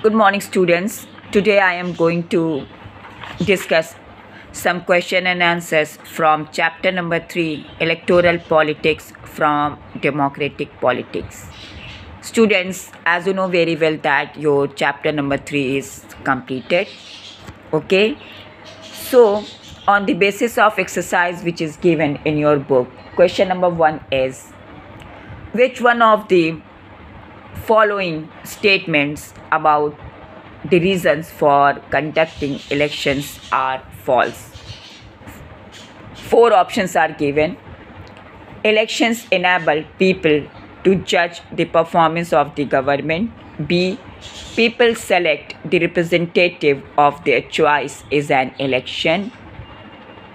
Good morning, students. Today I am going to discuss some question and answers from chapter number 3, Electoral Politics from Democratic Politics. Students, as you know very well that your chapter number 3 is completed. Okay. So, on the basis of exercise which is given in your book, question number 1 is, which one of the following statements about the reasons for conducting elections are false? 4 options are given. Elections enable people to judge the performance of the government. B. People select the representative of their choice is an election.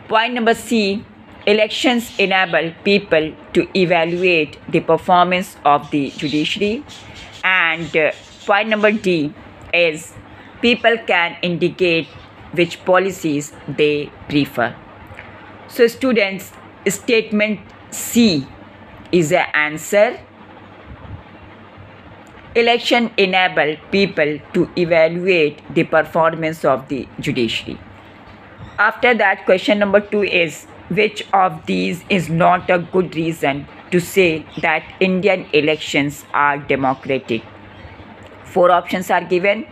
Point number C. Elections enable people to evaluate the performance of the judiciary. And point number D is people can indicate which policies they prefer. So students, statement C is the answer. Election enable people to evaluate the performance of the judiciary. After that, question number 2 is, which of these is not a good reason to say that Indian elections are democratic? 4 options are given.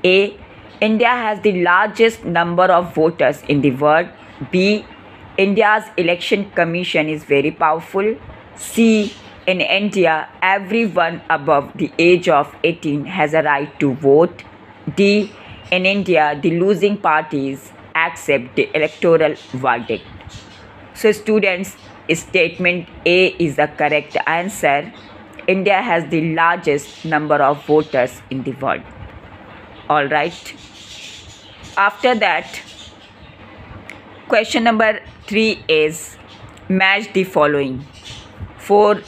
A. India has the largest number of voters in the world. B. India's election commission is very powerful. C. In India, everyone above the age of 18 has a right to vote. D. In India, the losing parties accept the electoral verdict. So students, statement A is the correct answer. India has the largest number of voters in the world. Alright. After that, question number 3 is, match the following. 4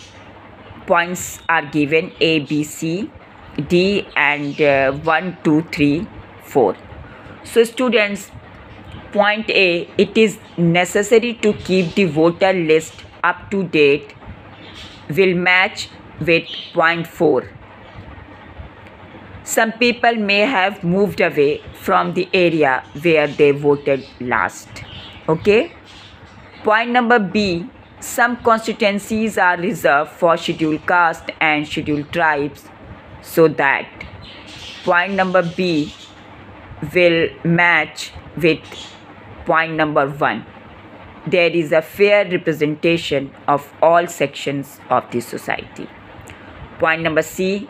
points are given, A, B, C, D, and 1, 2, 3, 4. So students, point A, it is necessary to keep the voter list up to date, will match with point 4. Some people may have moved away from the area where they voted last. Okay. Point number B, some constituencies are reserved for scheduled caste and scheduled tribes, so that point number B will match with point number 1. There is a fair representation of all sections of the society. Point number C,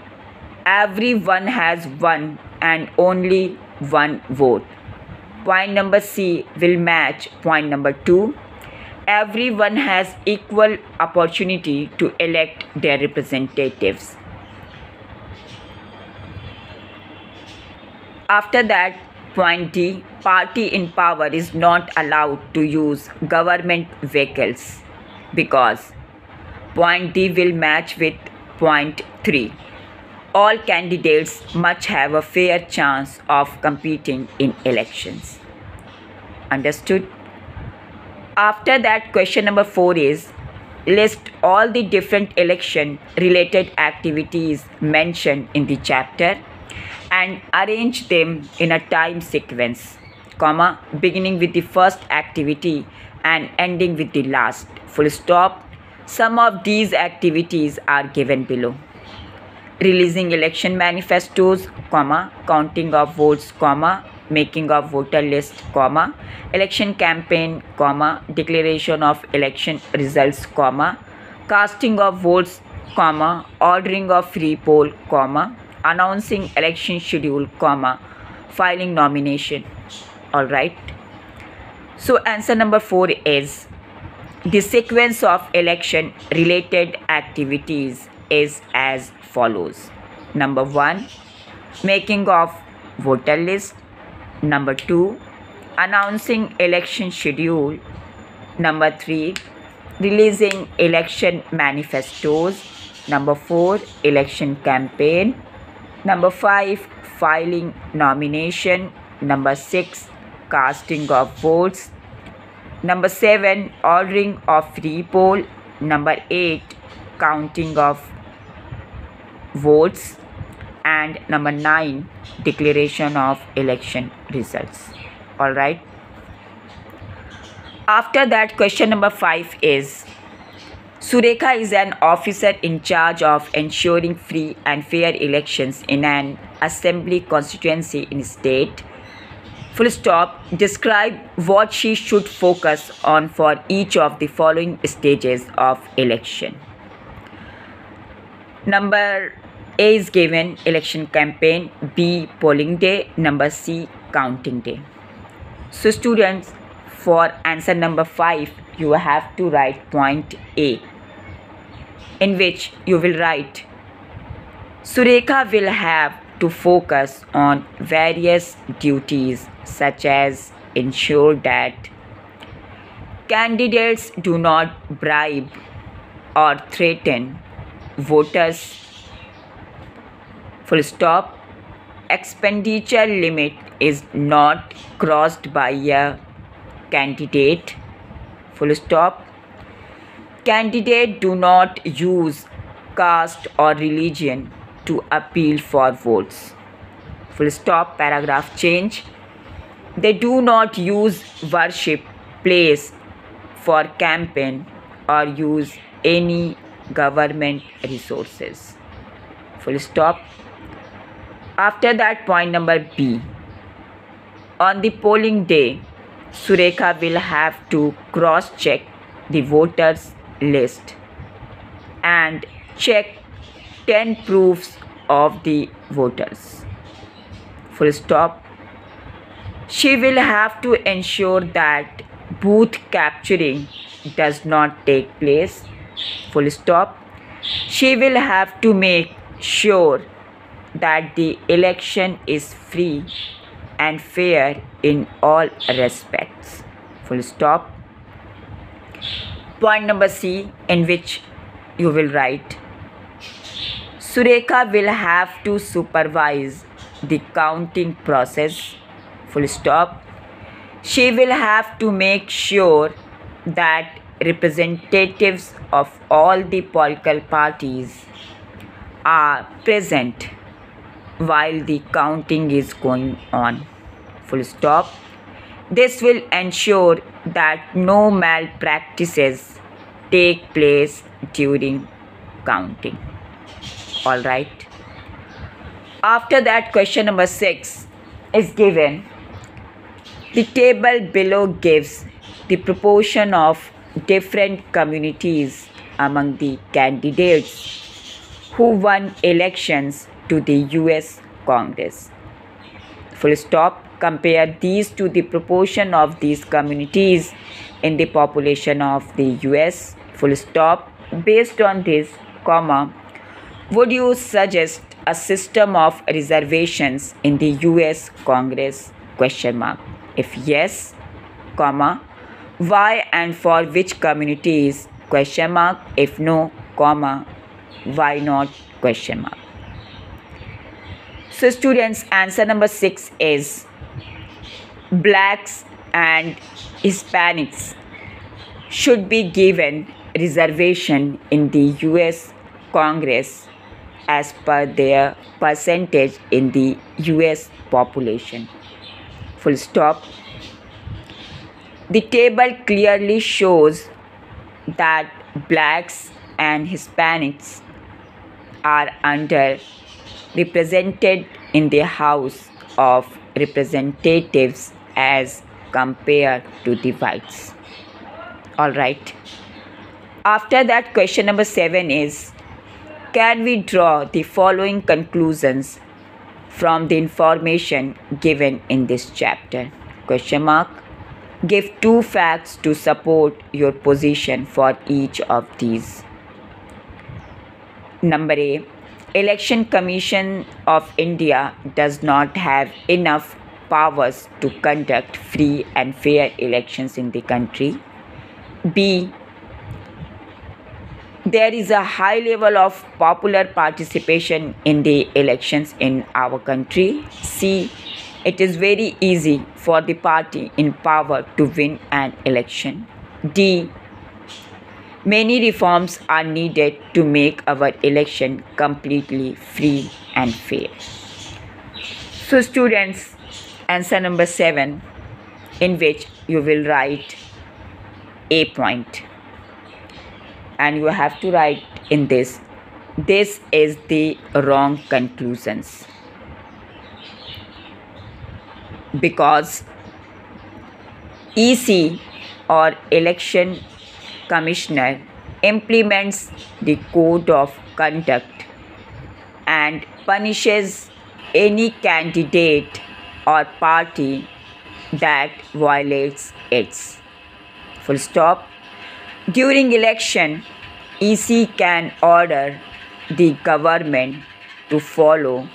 everyone has one and only one vote. Point number C will match point number 2. Everyone has equal opportunity to elect their representatives. After that, point D, party in power is not allowed to use government vehicles, because point D will match with point 3. All candidates must have a fair chance of competing in elections. Understood? After that, question number 4 is, list all the different election related activities mentioned in the chapter and arrange them in a time sequence, comma, beginning with the first activity and ending with the last, full stop. Some of these activities are given below. Releasing election manifestos, comma, counting of votes, comma, making of voter list, comma, election campaign, comma, declaration of election results, comma, casting of votes, comma, ordering of free poll, comma, announcing election schedule, comma, filing nomination. Alright. So answer number 4 is, the sequence of election related activities is as follows. Number 1, making of voter list. Number 2, announcing election schedule. Number 3, releasing election manifestos. Number 4, election campaign. Number 5, filing nomination. Number 6, casting of votes. Number 7, ordering of free poll. Number 8, counting of votes. And number 9, declaration of election results. All right. After that, question number 5 is, Surekha is an officer in charge of ensuring free and fair elections in an assembly constituency in state. Full stop. Describe what she should focus on for each of the following stages of election. Number A is given, election campaign. B, polling day. Number C, counting day. So students, for answer number 5, you have to write point A, in which you will write, Surekha will have to focus on various duties such as ensure that candidates do not bribe or threaten voters. Full stop. Expenditure limit is not crossed by a candidate. Full stop. Candidate do not use caste or religion to appeal for votes. Full stop. Paragraph change. They do not use worship place for campaign or use any government resources. Full stop. After that, point number B. On the polling day, Surekha will have to cross-check the voters list and check 10 proofs of the voters. Full stop. She will have to ensure that booth capturing does not take place. Full stop. She will have to make sure that the election is free and fair in all respects. Full stop. Point number C, in which you will write, Surekha will have to supervise the counting process. Full stop. She will have to make sure that representatives of all the political parties are present while the counting is going on. Full stop. This will ensure that no malpractices take place during counting. All right. After that, question number 6 is given. The table below gives the proportion of different communities among the candidates who won elections to the US Congress. Full stop. Compare these to the proportion of these communities in the population of the US. Full stop. Based on this, comma, would you suggest a system of reservations in the US Congress? Question mark. If yes, comma, why and for which communities? Question mark. If no, comma, why not? Question mark. So students, answer number 6 is blacks and Hispanics should be given reservation in the US Congress as per their percentage in the US population. Full stop. The table clearly shows that blacks and Hispanics are underrepresented in the House of Representatives as compared to the whites. All right. After that, question number 7 is, can we draw the following conclusions from the information given in this chapter? Question mark. Give 2 facts to support your position for each of these. Number A, Election Commission of India does not have enough powers to conduct free and fair elections in the country. B, there is a high level of popular participation in the elections in our country. C, it is very easy for the party in power to win an election. D, Many reforms are needed to make our election completely free and fair. So students, answer number 7, in which you will write a point, and you have to write in this is the wrong conclusions, because EC or election commissioner implements the code of conduct and punishes any candidate or party that violates it. Full stop. During election, EC can order the government to follow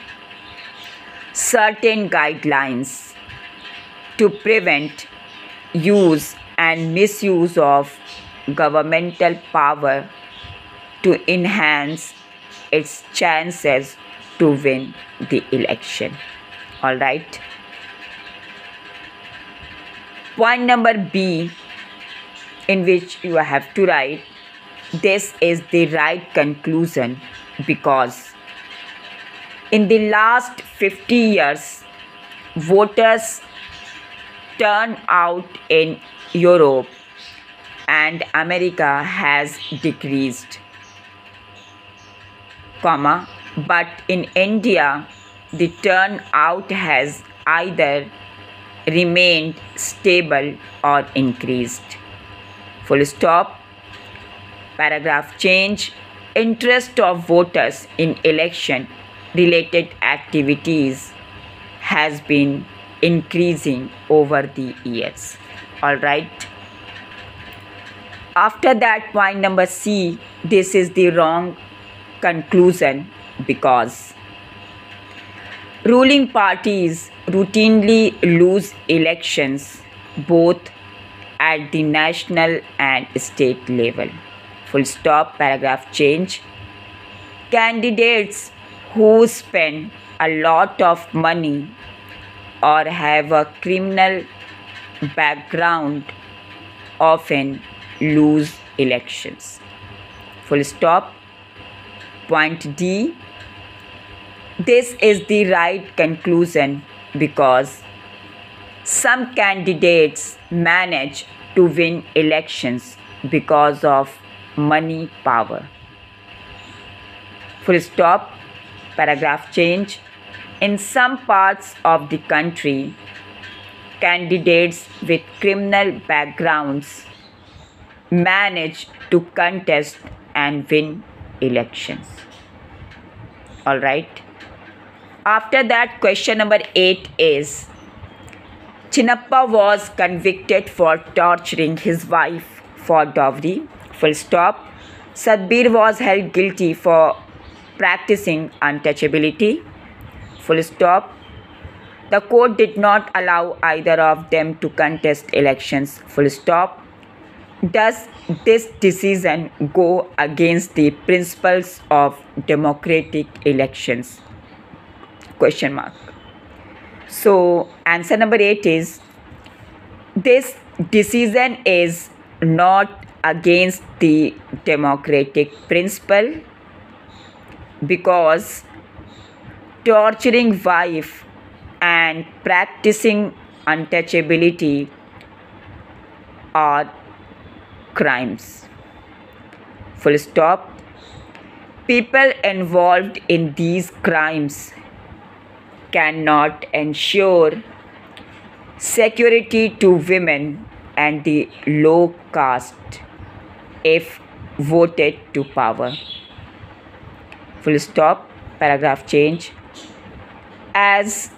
certain guidelines to prevent use and misuse of governmental power to enhance its chances to win the election. All right. Point number B, in which you have to write this is the right conclusion, because in the last 50 years, voters turnout in Europe and America has decreased, but in India, the turnout has either remained stable or increased. Full stop. Paragraph change. Interest of voters in election related activities has been increasing over the years. All right. After that, point number C, this is the wrong conclusion, because ruling parties routinely lose elections both at the national and state level. Full stop. Paragraph change. Candidates who spend a lot of money or have a criminal background often lose elections. Full stop. Point D. This is the right conclusion, because some candidates manage to win elections because of money power. Full stop. Paragraph change. In some parts of the country, candidates with criminal backgrounds manage to contest and win elections. All right. After that, question number 8 is, Chinnappa was convicted for torturing his wife for dowry. Full stop. Sadbir was held guilty for practicing untouchability. Full stop. The court did not allow either of them to contest elections. Full stop. Does this decision go against the principles of democratic elections? Question mark. So answer number 8 is, this decision is not against the democratic principle, because torturing wife and practicing untouchability are crimes. Full stop. People involved in these crimes cannot ensure security to women and the low caste if voted to power. Full stop. Paragraph change. As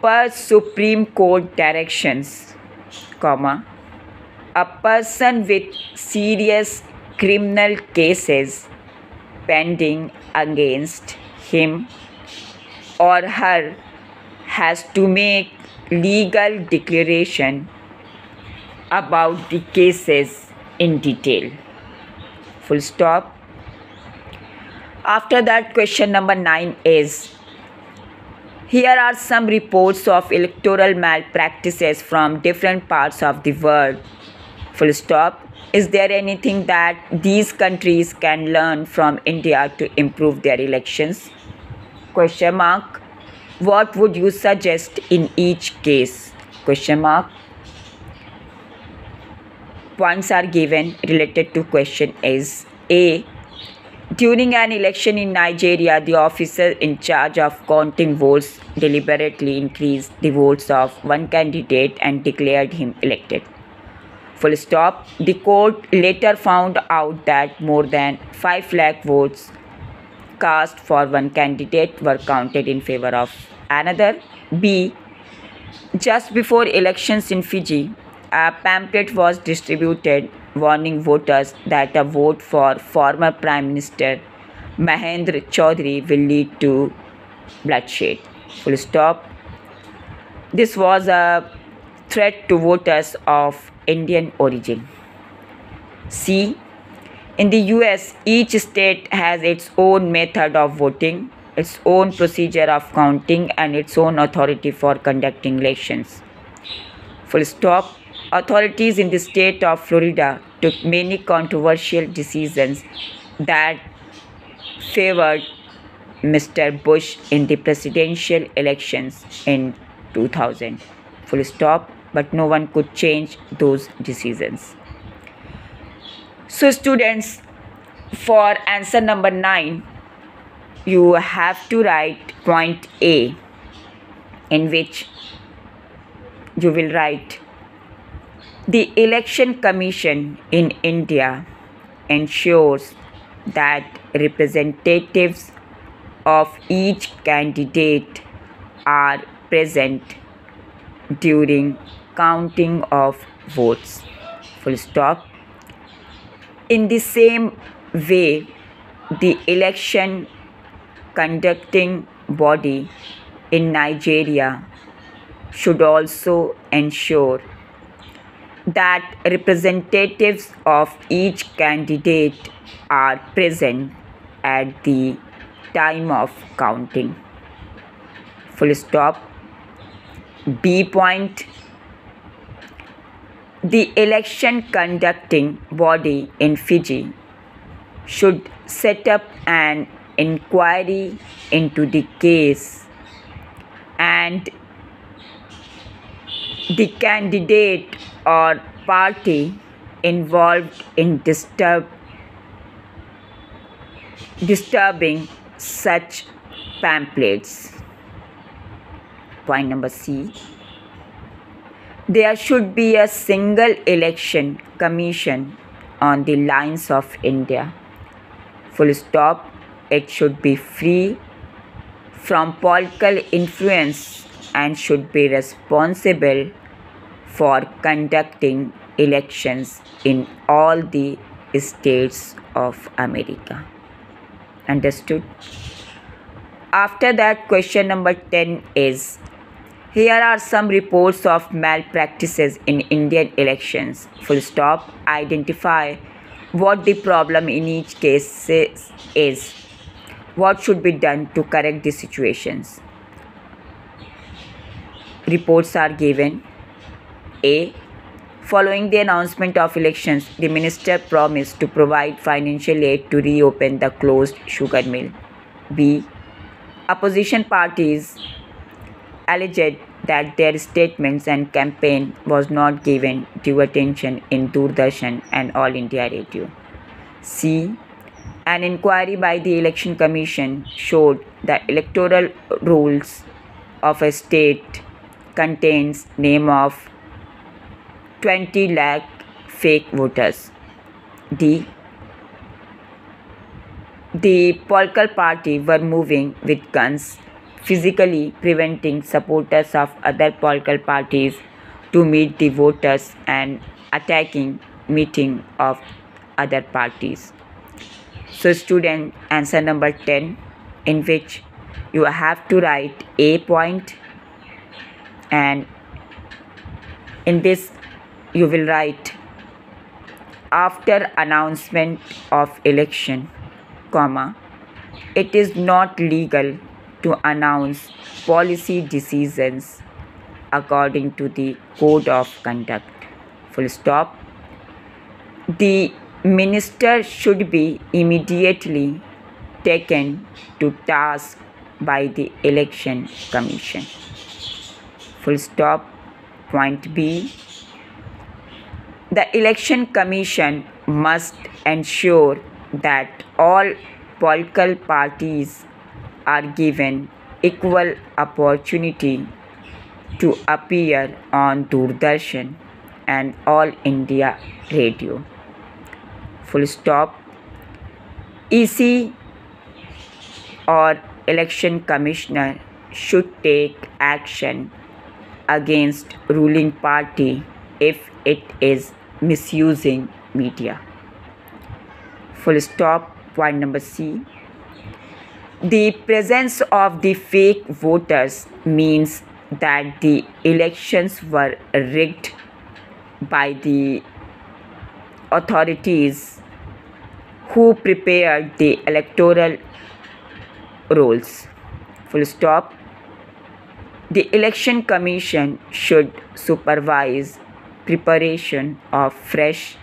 per Supreme Court directions, a person with serious criminal cases pending against him or her has to make legal declaration about the cases in detail. Full stop. After that, question number 9 is, here are some reports of electoral malpractices from different parts of the world Full stop. Is there anything that these countries can learn from India to improve their elections? Question mark. What would you suggest in each case? Question mark. Points are given related to question is A. During an election in Nigeria, the officer in charge of counting votes deliberately increased the votes of one candidate and declared him elected. Full stop. The court later found out that more than 5 lakh votes cast for one candidate were counted in favor of another. B. Just before elections in Fiji, a pamphlet was distributed warning voters that a vote for former Prime Minister Mahendra Chaudhary will lead to bloodshed. Full stop. This was a threat to voters of Indian origin. C. In the US, each state has its own method of voting, its own procedure of counting, and its own authority for conducting elections. Full stop. Authorities in the state of Florida took many controversial decisions that favored Mr. Bush in the presidential elections in 2000. Full stop. But no one could change those decisions. So students, for answer number 9, you have to write point A, in which you will write, the Election Commission in India ensures that representatives of each candidate are present during counting of votes. Full stop. In the same way, the election conducting body in Nigeria should also ensure that representatives of each candidate are present at the time of counting. Full stop. B point. The election conducting body in Fiji should set up an inquiry into the case and the candidate or party involved in disturbing such pamphlets. Point number C. There should be a single election commission on the lines of India. Full stop. It should be free from political influence and should be responsible for conducting elections in all the states of America. Understood? After that, question number 10 is, here are some reports of malpractices in Indian elections. Full stop. Identify what the problem in each case is. What should be done to correct the situations? Reports are given. A. Following the announcement of elections, the minister promised to provide financial aid to reopen the closed sugar mill. B. Opposition parties alleged that their statements and campaign was not given due attention in Doordarshan and All India Radio. C. An inquiry by the Election Commission showed the electoral rolls of a state contains name of 20 lakh fake voters. D. The political party were moving with guns, physically preventing supporters of other political parties to meet the voters and attacking meeting of other parties. So student, answer number 10, in which you have to write A point, and in this you will write, after announcement of election, comma, it is not legal to announce policy decisions according to the code of conduct. Full stop. the minister should be immediately taken to task by the Election Commission. Full stop. Point B. The Election Commission must ensure that all political parties are given equal opportunity to appear on Doordarshan and All India Radio. Full stop. EC or Election Commissioner should take action against ruling party if it is misusing media. Full stop. Point number C. The presence of the fake voters means that the elections were rigged by the authorities who prepared the electoral rolls. Full stop. The Election Commission should supervise preparation of fresh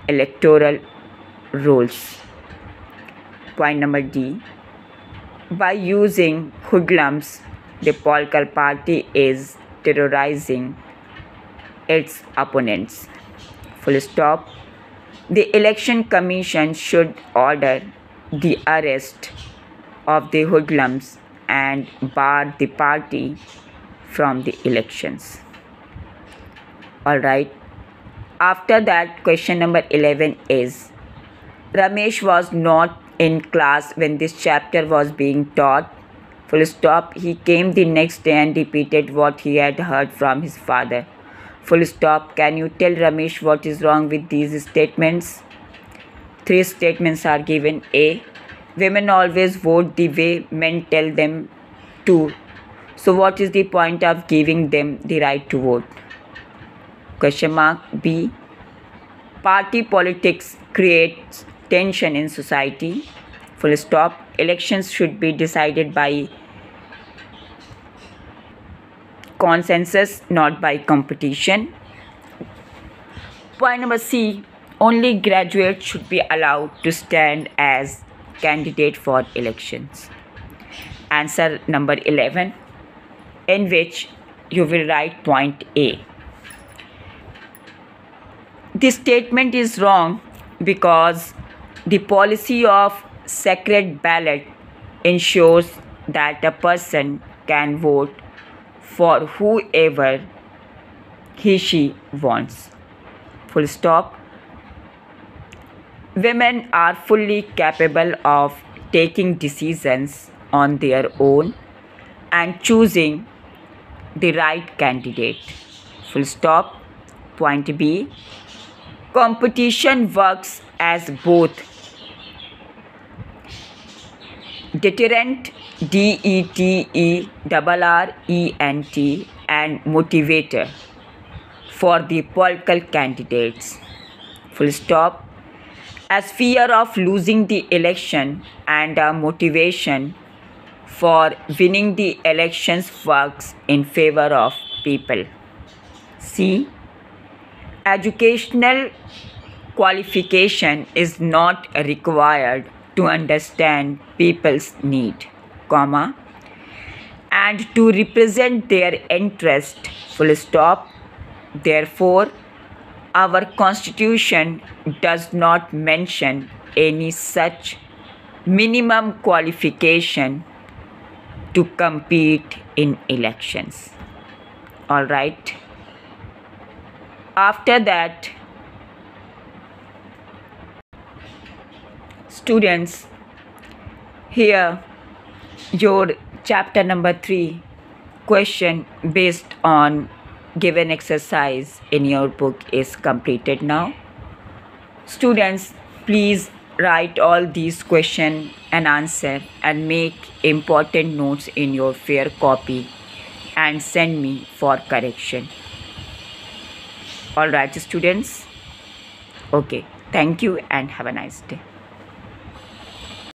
electoral rolls. Point number D. By using hoodlums, the political party is terrorizing its opponents. Full stop. The Election Commission should order the arrest of the hoodlums and bar the party from the elections. Alright. After that, question number 11 is, Ramesh was not in class when this chapter was being taught. Full stop. He came the next day and repeated what he had heard from his father. Full stop. Can you tell Ramesh what is wrong with these statements? 3 statements are given. A. Women always vote the way men tell them to. So what is the point of giving them the right to vote? Question mark. B. Party politics creates tension in society. Full stop. Elections should be decided by consensus, not by competition. Point number C. Only graduates should be allowed to stand as candidate for elections. Answer number 11, in which you will write point A. This statement is wrong because the policy of secret ballot ensures that a person can vote for whoever he/she wants. Full stop. Women are fully capable of taking decisions on their own and choosing the right candidate. Full stop. Point B. Competition works as both deterrent, DETERRENT, and motivator for the political candidates. Full stop. As fear of losing the election and a motivation for winning the elections works in favor of people. C. Educational qualification is not required to understand people's need, comma, and to represent their interest. Full stop. Therefore, our Constitution does not mention any such minimum qualification to compete in elections. All right. After that, students, here your chapter number 3 question based on given exercise in your book is completed now. Students, please write all these questions and answer and make important notes in your fair copy and send me for correction. All right, students. Okay, thank you and have a nice day.